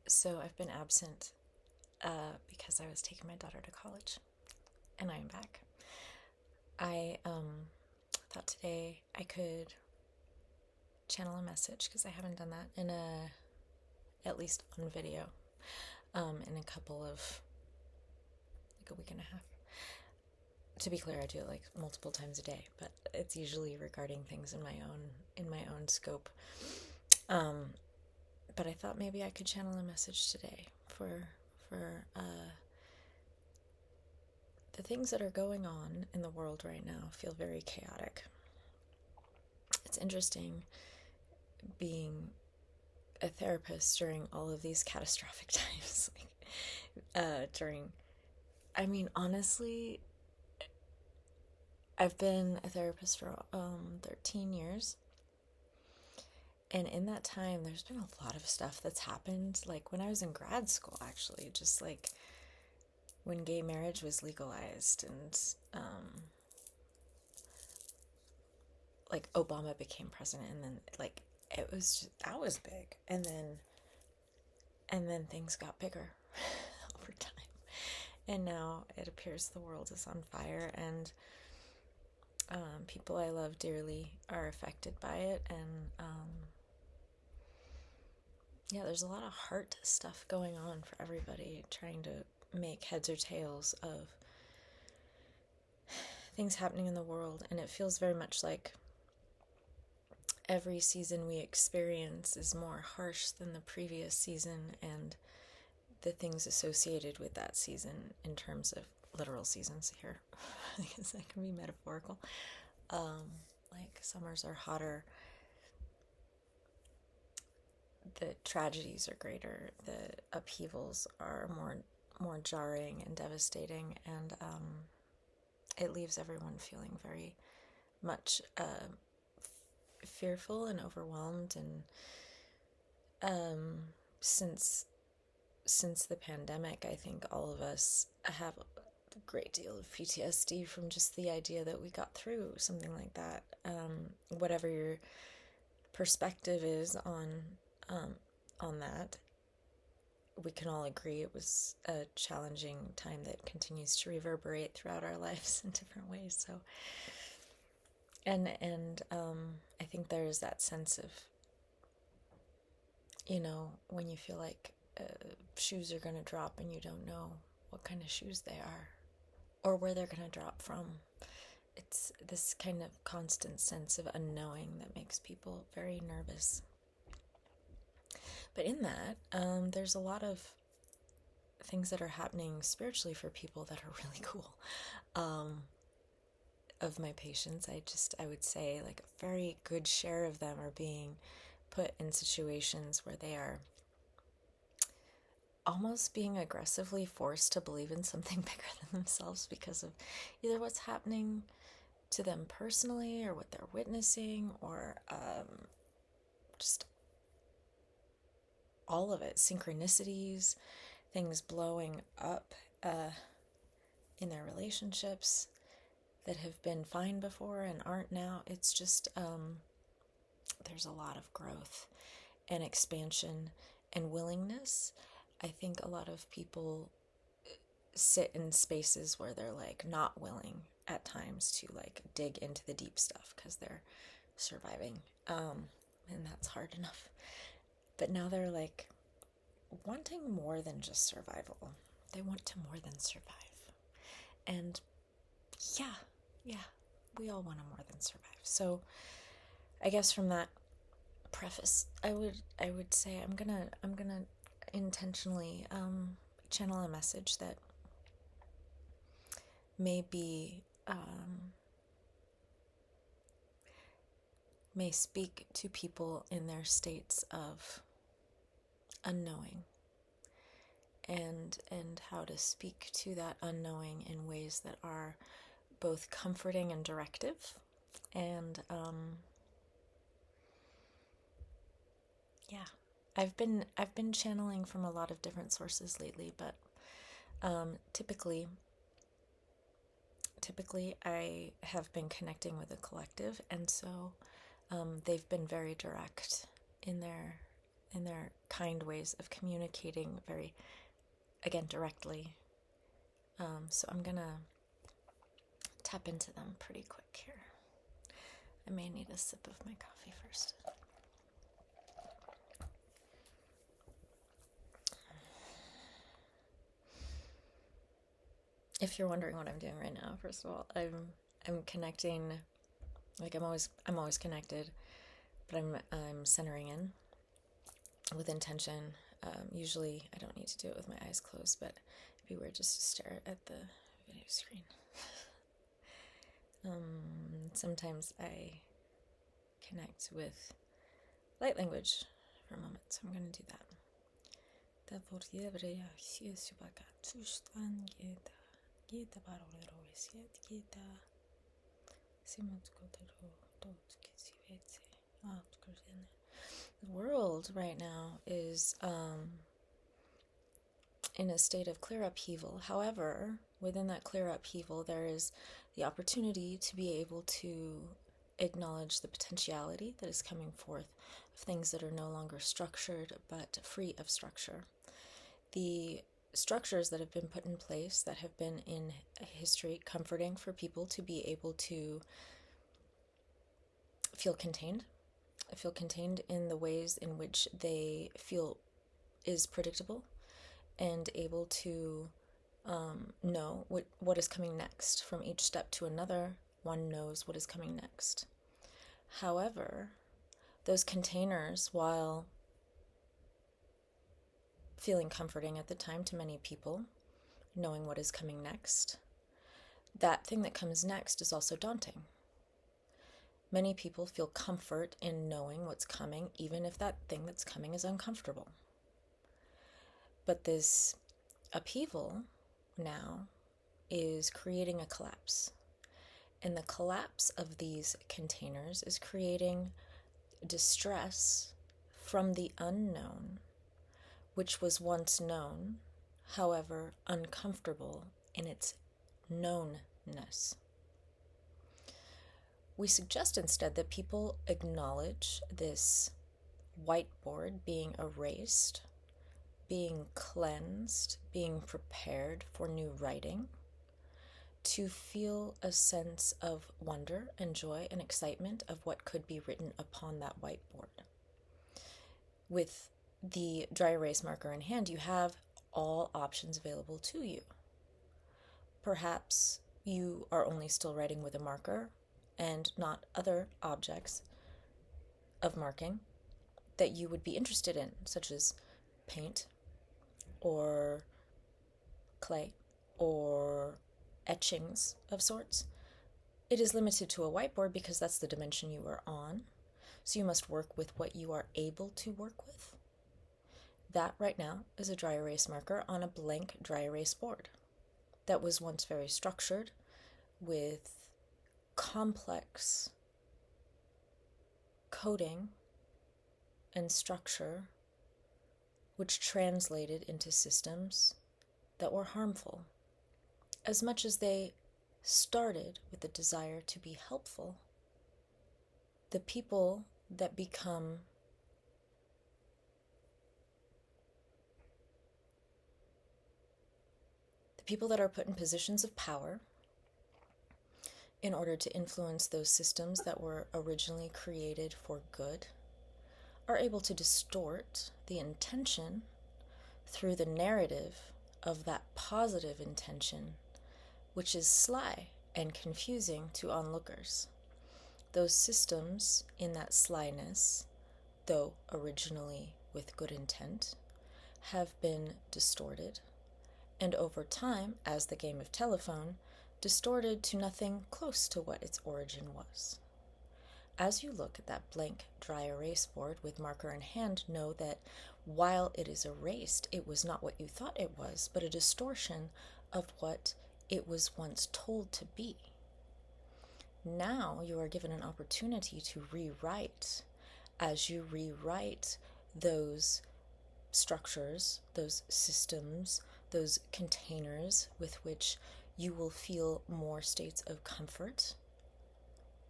So I've been absent because I was taking my daughter to college, and I am back. I thought today I could channel a message because I haven't done that at least on video, in a couple of like a week and a half. To be clear, I do it like multiple times a day, but it's usually regarding things in my own scope. But I thought maybe I could channel a message today for the things that are going on in the world right now feel very chaotic. It's interesting being a therapist during all of these catastrophic times. Honestly, I've been a therapist for 13 years. And in that time, there's been a lot of stuff that's happened. Like when I was in grad school, actually, just like when gay marriage was legalized and like Obama became president, and then like it was just, that was big, and then things got bigger over time, and now it appears the world is on fire, and people I love dearly are affected by it, and yeah, there's a lot of heart stuff going on for everybody, trying to make heads or tails of things happening in the world, and it feels very much like every season we experience is more harsh than the previous season, and the things associated with that season in terms of literal seasons here. I guess that can be metaphorical. Like summers are hotter, the tragedies are greater, the upheavals are more jarring and devastating, and it leaves everyone feeling very much fearful and overwhelmed. And since the pandemic, I think all of us have a great deal of PTSD from just the idea that we got through something like that. Whatever your perspective is on that, we can all agree it was a challenging time that continues to reverberate throughout our lives in different ways. So, and I think there is that sense of, when you feel like shoes are going to drop and you don't know what kind of shoes they are or where they're going to drop from. It's this kind of constant sense of unknowing that makes people very nervous. But in that, there's a lot of things that are happening spiritually for people that are really cool. Of my patients, I would say like a very good share of them are being put in situations where they are almost being aggressively forced to believe in something bigger than themselves because of either what's happening to them personally or what they're witnessing, or just all of it, synchronicities, things blowing up in their relationships that have been fine before and aren't now. It's just there's a lot of growth and expansion and willingness. I think a lot of people sit in spaces where they're like not willing at times to like dig into the deep stuff because they're surviving, and that's hard enough. But now they're like wanting more than just survival. They want to more than survive. And yeah, we all want to more than survive. So I guess from that preface, I would say I'm gonna intentionally channel a message that maybe may speak to people in their states of unknowing, and how to speak to that unknowing in ways that are both comforting and directive. And yeah, I've been channeling from a lot of different sources lately, but typically I have been connecting with a collective, and so they've been very direct in their and they're kind ways of communicating very, again, directly. So I'm gonna tap into them pretty quick here. I may need a sip of my coffee first. If you're wondering what I'm doing right now, first of all, I'm connecting. Like I'm always connected, but I'm centering in with intention. Usually I don't need to do it with my eyes closed, but it'd be weird just to stare at the video screen. Sometimes I connect with light language for a moment, so I'm going to do that. The world right now is in a state of clear upheaval. However, within that clear upheaval, there is the opportunity to be able to acknowledge the potentiality that is coming forth of things that are no longer structured but free of structure. The structures that have been put in place, that have been in history comforting for people to be able to feel contained in the ways in which they feel is predictable, and able to know what is coming next. From each step to another, one knows what is coming next. However, those containers, while feeling comforting at the time to many people, knowing what is coming next, that thing that comes next is also daunting. Many people feel comfort in knowing what's coming, even if that thing that's coming is uncomfortable. But this upheaval now is creating a collapse. And the collapse of these containers is creating distress from the unknown, which was once known, however uncomfortable in its knownness. We suggest instead that people acknowledge this whiteboard being erased, being cleansed, being prepared for new writing, to feel a sense of wonder and joy and excitement of what could be written upon that whiteboard. With the dry erase marker in hand, you have all options available to you. Perhaps you are only still writing with a marker and not other objects of marking that you would be interested in, such as paint or clay or etchings of sorts. It is limited to a whiteboard because that's the dimension you are on, so you must work with what you are able to work with. That right now is a dry erase marker on a blank dry erase board that was once very structured with complex coding and structure, which translated into systems that were harmful. As much as they started with the desire to be helpful, the people that become the people that are put in positions of power in order to influence those systems that were originally created for good are able to distort the intention through the narrative of that positive intention, which is sly and confusing to onlookers. Those systems in that slyness, though originally with good intent, have been distorted, and over time, as the game of telephone, distorted to nothing close to what its origin was. As you look at that blank dry erase board with marker in hand, know that while it is erased, it was not what you thought it was, but a distortion of what it was once told to be. Now you are given an opportunity to rewrite. As you rewrite those structures, those systems, those containers with which you will feel more states of comfort,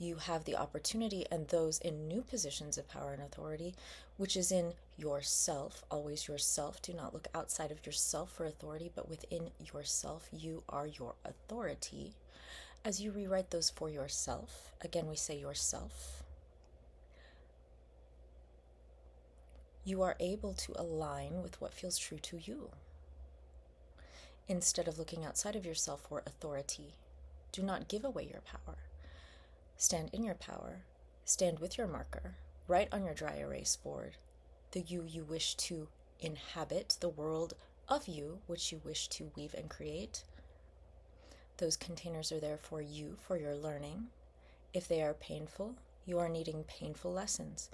you have the opportunity, and those in new positions of power and authority, which is in yourself, always yourself. Do not look outside of yourself for authority, but within yourself, you are your authority. As you rewrite those for yourself, again, we say yourself, you are able to align with what feels true to you. Instead of looking outside of yourself for authority, do not give away your power. Stand in your power, stand with your marker, write on your dry erase board the you wish to inhabit, the world of you which you wish to weave and create. Those containers are there for you, for your learning. If they are painful, you are needing painful lessons.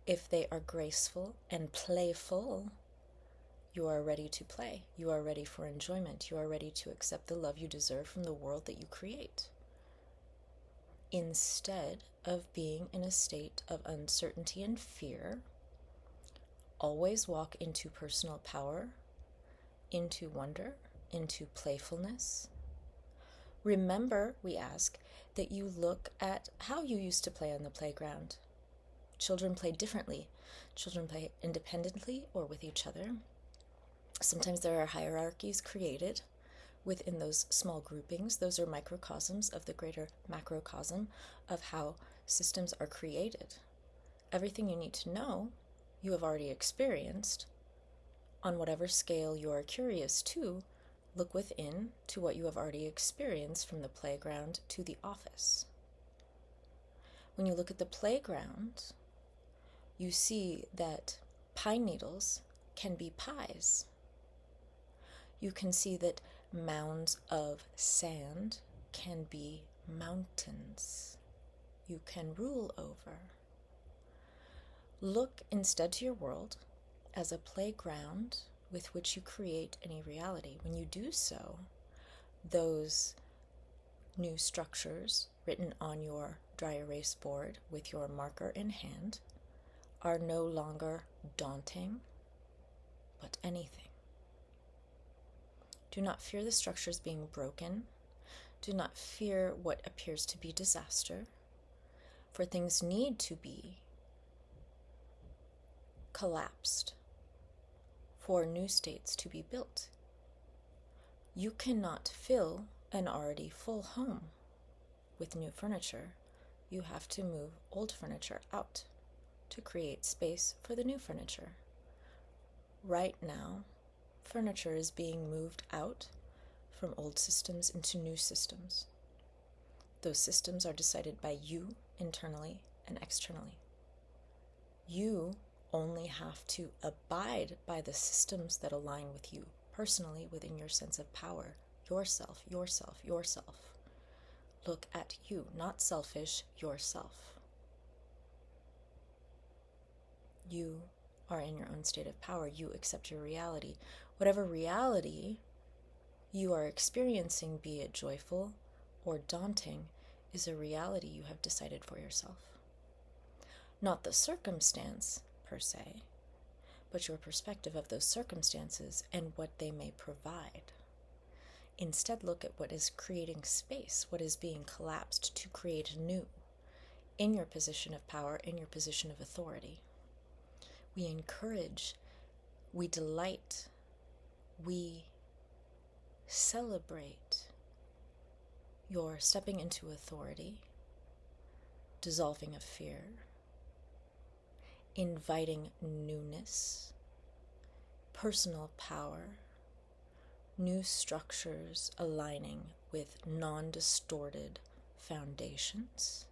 If they are graceful and playful, you are ready to play. You are ready for enjoyment. You are ready to accept the love you deserve from the world that you create. Instead of being in a state of uncertainty and fear, always walk into personal power, into wonder, into playfulness. Remember, we ask, that you look at how you used to play on the playground. Children play differently. Children play independently or with each other. Sometimes there are hierarchies created within those small groupings. Those are microcosms of the greater macrocosm of how systems are created. Everything you need to know, you have already experienced. On whatever scale you are curious to, look within to what you have already experienced from the playground to the office. When you look at the playground, you see that pine needles can be pies. You can see that mounds of sand can be mountains you can rule over. Look instead to your world as a playground with which you create any reality. When you do so, those new structures written on your dry erase board with your marker in hand are no longer daunting, but anything. Do not fear the structures being broken. Do not fear what appears to be disaster, for things need to be collapsed for new states to be built. You cannot fill an already full home with new furniture. You have to move old furniture out to create space for the new furniture. Right now, furniture is being moved out from old systems into new systems. Those systems are decided by you internally and externally. You only have to abide by the systems that align with you personally within your sense of power. Yourself, yourself, yourself. Look at you, not selfish, yourself. You are in your own state of power. You accept your reality. Whatever reality you are experiencing, be it joyful or daunting, is a reality you have decided for yourself. Not the circumstance per se, but your perspective of those circumstances and what they may provide. Instead, look at what is creating space, what is being collapsed to create new in your position of power, in your position of authority. We encourage, we delight, we celebrate your stepping into authority, dissolving of fear, inviting newness, personal power, new structures aligning with non-distorted foundations,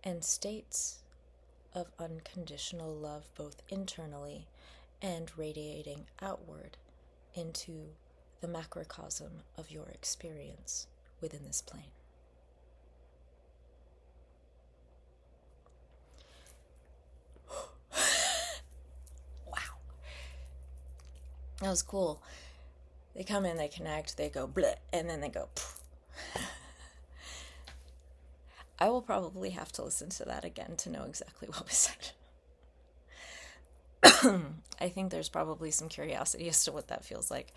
and states of unconditional love, both internally and radiating outward into the macrocosm of your experience within this plane. Wow. That was cool. They come in, they connect, they go bleh, and then they go poof. I will probably have to listen to that again to know exactly what was said. I think there's probably some curiosity as to what that feels like.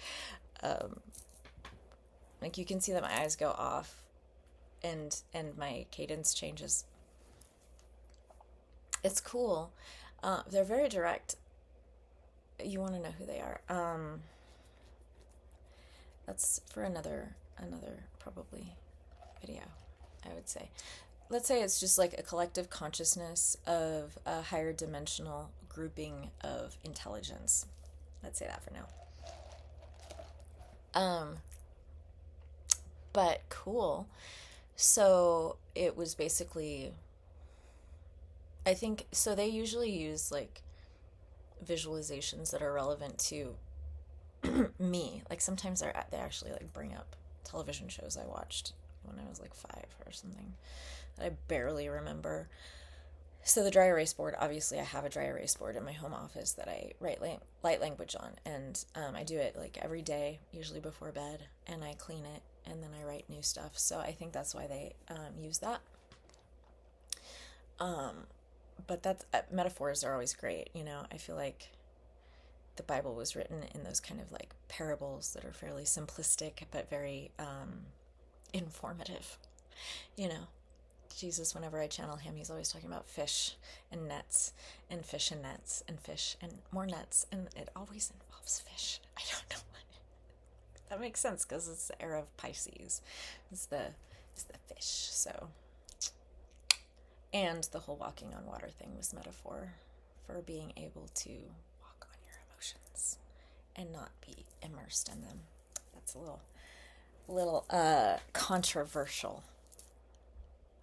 Like you can see that my eyes go off and my cadence changes. It's cool. They're very direct. You want to know who they are. That's for another probably video, I would say. Let's say it's just like a collective consciousness of a higher dimensional grouping of intelligence. Let's say that for now. But cool. So it was basically, I think, so they usually use like visualizations that are relevant to me. Like sometimes they actually like bring up television shows I watched when I was like 5 or something that I barely remember. So the dry erase board, obviously I have a dry erase board in my home office that I write light language on, and I do it like every day, usually before bed, and I clean it, and then I write new stuff. So I think that's why they use that. But that's metaphors are always great, you know. I feel like the Bible was written in those kind of like parables that are fairly simplistic but very informative, you know. Jesus, whenever I channel him, he's always talking about fish and nets and fish and nets and fish and more nets, and it always involves fish. I don't know what. That makes sense because it's the era of Pisces. It's the fish. So, and the whole walking on water thing was metaphor for being able to walk on your emotions and not be immersed in them. That's a little controversial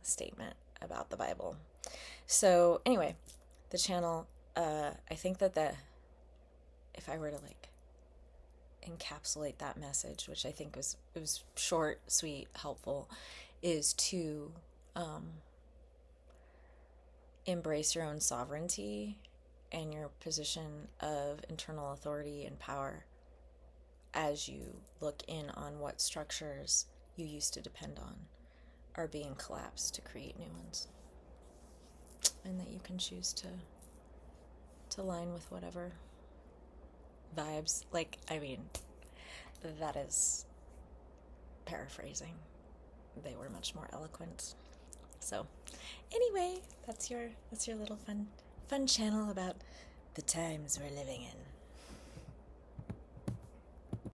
statement about the Bible. So anyway, the channel, I think that if I were to like encapsulate that message, which I think it was short, sweet, helpful, is to embrace your own sovereignty and your position of internal authority and power as you look in on what structures you used to depend on are being collapsed to create new ones, and that you can choose to align with whatever vibes. Like, I mean, that is paraphrasing. They were much more eloquent. So anyway, that's your little fun channel about the times we're living in.